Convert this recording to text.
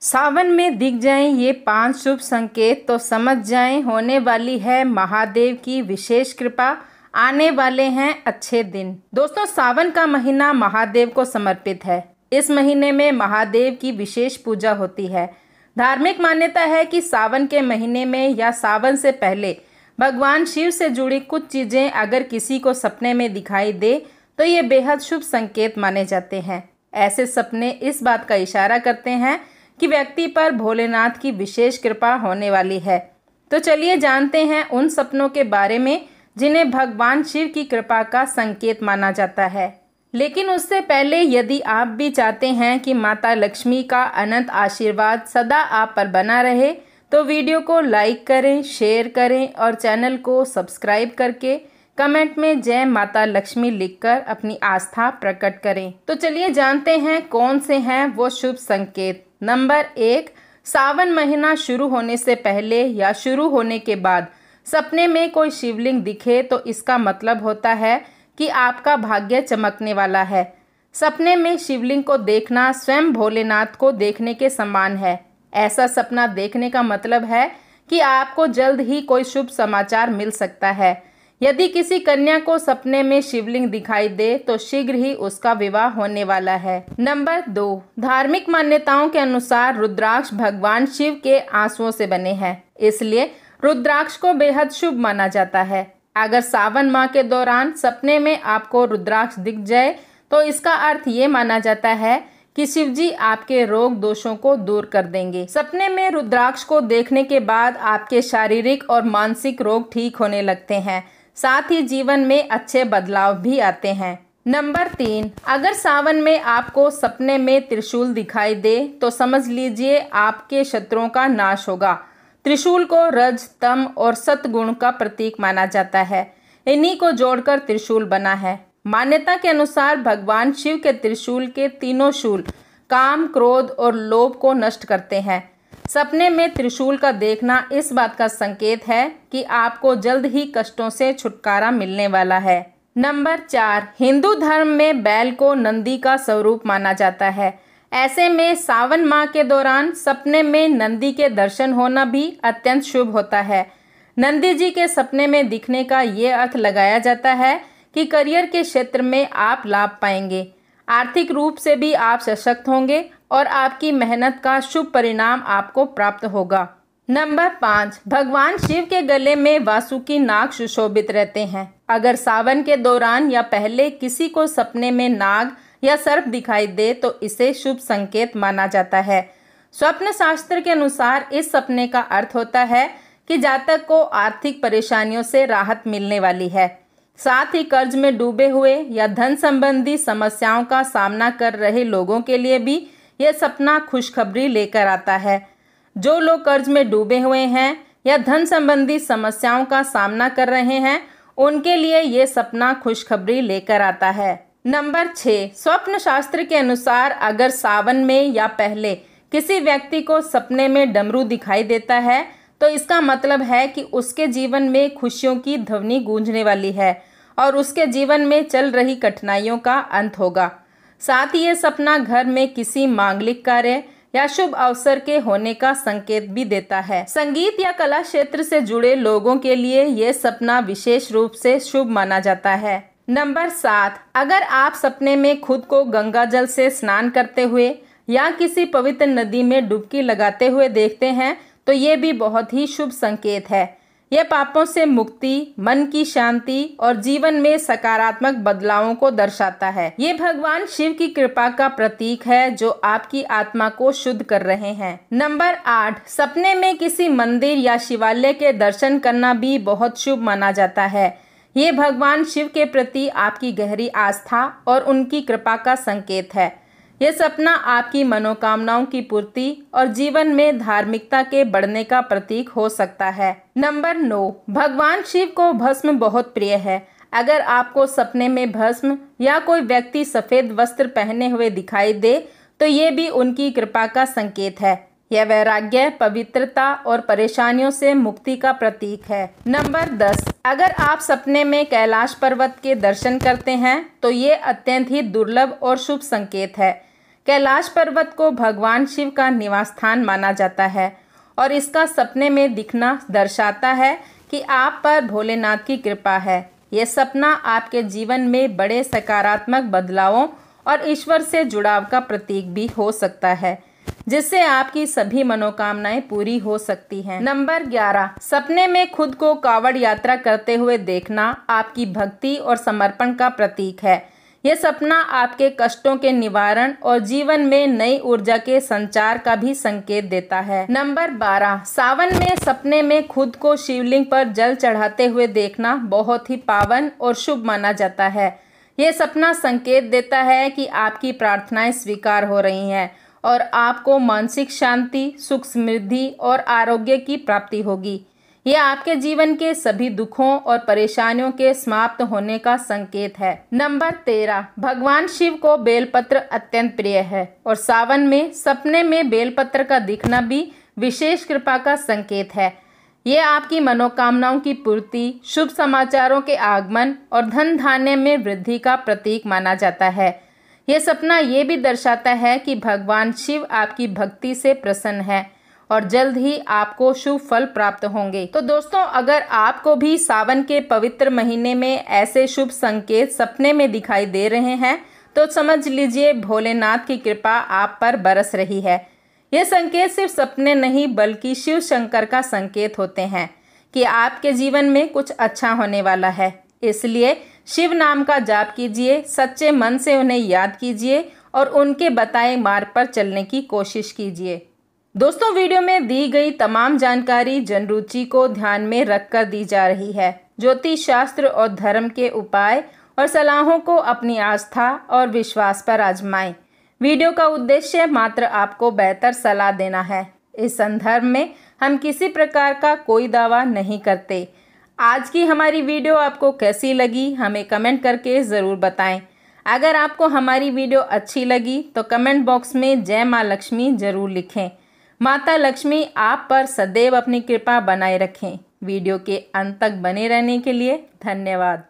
सावन में दिख जाएं ये 5 शुभ संकेत तो समझ जाएं होने वाली है महादेव की विशेष कृपा, आने वाले हैं अच्छे दिन। दोस्तों, सावन का महीना महादेव को समर्पित है। इस महीने में महादेव की विशेष पूजा होती है। धार्मिक मान्यता है कि सावन के महीने में या सावन से पहले भगवान शिव से जुड़ी कुछ चीज़ें अगर किसी को सपने में दिखाई दे तो ये बेहद शुभ संकेत माने जाते हैं। ऐसे सपने इस बात का इशारा करते हैं कि व्यक्ति पर भोलेनाथ की विशेष कृपा होने वाली है। तो चलिए जानते हैं उन सपनों के बारे में जिन्हें भगवान शिव की कृपा का संकेत माना जाता है। लेकिन उससे पहले यदि आप भी चाहते हैं कि माता लक्ष्मी का अनंत आशीर्वाद सदा आप पर बना रहे तो वीडियो को लाइक करें, शेयर करें और चैनल को सब्सक्राइब करके कमेंट में जय माता लक्ष्मी लिखकर अपनी आस्था प्रकट करें। तो चलिए जानते हैं कौन से हैं वो शुभ संकेत। नंबर 1, सावन महीना शुरू होने से पहले या शुरू होने के बाद सपने में कोई शिवलिंग दिखे तो इसका मतलब होता है कि आपका भाग्य चमकने वाला है। सपने में शिवलिंग को देखना स्वयं भोलेनाथ को देखने के समान है। ऐसा सपना देखने का मतलब है कि आपको जल्द ही कोई शुभ समाचार मिल सकता है। यदि किसी कन्या को सपने में शिवलिंग दिखाई दे तो शीघ्र ही उसका विवाह होने वाला है। नंबर 2, धार्मिक मान्यताओं के अनुसार रुद्राक्ष भगवान शिव के आंसुओं से बने हैं, इसलिए रुद्राक्ष को बेहद शुभ माना जाता है। अगर सावन माह के दौरान सपने में आपको रुद्राक्ष दिख जाए तो इसका अर्थ ये माना जाता है कि शिवजी आपके रोग दोषों को दूर कर देंगे। सपने में रुद्राक्ष को देखने के बाद आपके शारीरिक और मानसिक रोग ठीक होने लगते हैं, साथ ही जीवन में अच्छे बदलाव भी आते हैं। नंबर 3, अगर सावन में आपको सपने में त्रिशूल दिखाई दे तो समझ लीजिए आपके शत्रुओं का नाश होगा। त्रिशूल को रज, तम और सतगुण का प्रतीक माना जाता है। इन्हीं को जोड़कर त्रिशूल बना है। मान्यता के अनुसार भगवान शिव के त्रिशूल के तीनों शूल काम, क्रोध और लोभ को नष्ट करते हैं। सपने में त्रिशूल का देखना इस बात का संकेत है कि आपको जल्द ही कष्टों से छुटकारा मिलने वाला है। नंबर 4, हिंदू धर्म में बैल को नंदी का स्वरूप माना जाता है। ऐसे में सावन माह के दौरान सपने में नंदी के दर्शन होना भी अत्यंत शुभ होता है। नंदी जी के सपने में दिखने का ये अर्थ लगाया जाता है कि करियर के क्षेत्र में आप लाभ पाएंगे, आर्थिक रूप से भी आप सशक्त होंगे और आपकी मेहनत का शुभ परिणाम आपको प्राप्त होगा। नंबर 5, भगवान शिव के गले में वासुकी नाग सुशोभित रहते हैं। अगर सावन के दौरान या पहले किसी को सपने में नाग या सर्प दिखाई दे तो इसे शुभ संकेत माना जाता है। स्वप्न शास्त्र के अनुसार इस सपने का अर्थ होता है कि जातक को आर्थिक परेशानियों से राहत मिलने वाली है। साथ ही कर्ज में डूबे हुए या धन संबंधी समस्याओं का सामना कर रहे लोगों के लिए भी यह सपना खुशखबरी लेकर आता है। जो लोग कर्ज में डूबे हुए हैं या धन संबंधी समस्याओं का सामना कर रहे हैं उनके लिए ये सपना खुशखबरी लेकर आता है। नंबर 6, स्वप्न शास्त्र के अनुसार अगर सावन में या पहले किसी व्यक्ति को सपने में डमरू दिखाई देता है तो इसका मतलब है कि उसके जीवन में खुशियों की ध्वनि गूंजने वाली है और उसके जीवन में चल रही कठिनाइयों का अंत होगा। साथ ही ये सपना घर में किसी मांगलिक कार्य या शुभ अवसर के होने का संकेत भी देता है। संगीत या कला क्षेत्र से जुड़े लोगों के लिए ये सपना विशेष रूप से शुभ माना जाता है। नंबर 7, अगर आप सपने में खुद को गंगा जल से स्नान करते हुए या किसी पवित्र नदी में डुबकी लगाते हुए देखते हैं तो ये भी बहुत ही शुभ संकेत है। यह पापों से मुक्ति, मन की शांति और जीवन में सकारात्मक बदलावों को दर्शाता है। ये भगवान शिव की कृपा का प्रतीक है जो आपकी आत्मा को शुद्ध कर रहे हैं। नंबर 8, सपने में किसी मंदिर या शिवालय के दर्शन करना भी बहुत शुभ माना जाता है। ये भगवान शिव के प्रति आपकी गहरी आस्था और उनकी कृपा का संकेत है। यह सपना आपकी मनोकामनाओं की पूर्ति और जीवन में धार्मिकता के बढ़ने का प्रतीक हो सकता है। नंबर 9, भगवान शिव को भस्म बहुत प्रिय है। अगर आपको सपने में भस्म या कोई व्यक्ति सफेद वस्त्र पहने हुए दिखाई दे तो ये भी उनकी कृपा का संकेत है। यह वैराग्य, पवित्रता और परेशानियों से मुक्ति का प्रतीक है। नंबर 10, अगर आप सपने में कैलाश पर्वत के दर्शन करते हैं तो ये अत्यंत ही दुर्लभ और शुभ संकेत है। कैलाश पर्वत को भगवान शिव का निवास स्थान माना जाता है और इसका सपने में दिखना दर्शाता है कि आप पर भोलेनाथ की कृपा है। ये सपना आपके जीवन में बड़े सकारात्मक बदलावों और ईश्वर से जुड़ाव का प्रतीक भी हो सकता है, जिससे आपकी सभी मनोकामनाएं पूरी हो सकती हैं। नंबर 11, सपने में खुद को कावड़ यात्रा करते हुए देखना आपकी भक्ति और समर्पण का प्रतीक है। यह सपना आपके कष्टों के निवारण और जीवन में नई ऊर्जा के संचार का भी संकेत देता है। नंबर 12, सावन में सपने में खुद को शिवलिंग पर जल चढ़ाते हुए देखना बहुत ही पावन और शुभ माना जाता है। यह सपना संकेत देता है कि आपकी प्रार्थनाएं स्वीकार हो रही हैं और आपको मानसिक शांति, सुख, समृद्धि और आरोग्य की प्राप्ति होगी। यह आपके जीवन के सभी दुखों और परेशानियों के समाप्त होने का संकेत है। नंबर 13, भगवान शिव को बेलपत्र अत्यंत प्रिय है और सावन में सपने में बेलपत्र का दिखना भी विशेष कृपा का संकेत है। यह आपकी मनोकामनाओं की पूर्ति, शुभ समाचारों के आगमन और धन धान्य में वृद्धि का प्रतीक माना जाता है। यह सपना ये भी दर्शाता है कि भगवान शिव आपकी भक्ति से प्रसन्न है और जल्द ही आपको शुभ फल प्राप्त होंगे। तो दोस्तों, अगर आपको भी सावन के पवित्र महीने में ऐसे शुभ संकेत सपने में दिखाई दे रहे हैं तो समझ लीजिए भोलेनाथ की कृपा आप पर बरस रही है। ये संकेत सिर्फ सपने नहीं बल्कि शिव शंकर का संकेत होते हैं कि आपके जीवन में कुछ अच्छा होने वाला है। इसलिए शिव नाम का जाप कीजिए, सच्चे मन से उन्हें याद कीजिए और उनके बताए मार्ग पर चलने की कोशिश कीजिए। दोस्तों, वीडियो में दी गई तमाम जानकारी जन रुचि को ध्यान में रखकर दी जा रही है। ज्योतिष शास्त्र और धर्म के उपाय और सलाहों को अपनी आस्था और विश्वास पर आजमाएं। वीडियो का उद्देश्य मात्र आपको बेहतर सलाह देना है। इस संदर्भ में हम किसी प्रकार का कोई दावा नहीं करते। आज की हमारी वीडियो आपको कैसी लगी हमें कमेंट करके ज़रूर बताएं। अगर आपको हमारी वीडियो अच्छी लगी तो कमेंट बॉक्स में जय माँ लक्ष्मी ज़रूर लिखें। माता लक्ष्मी आप पर सदैव अपनी कृपा बनाए रखें। वीडियो के अंत तक बने रहने के लिए धन्यवाद।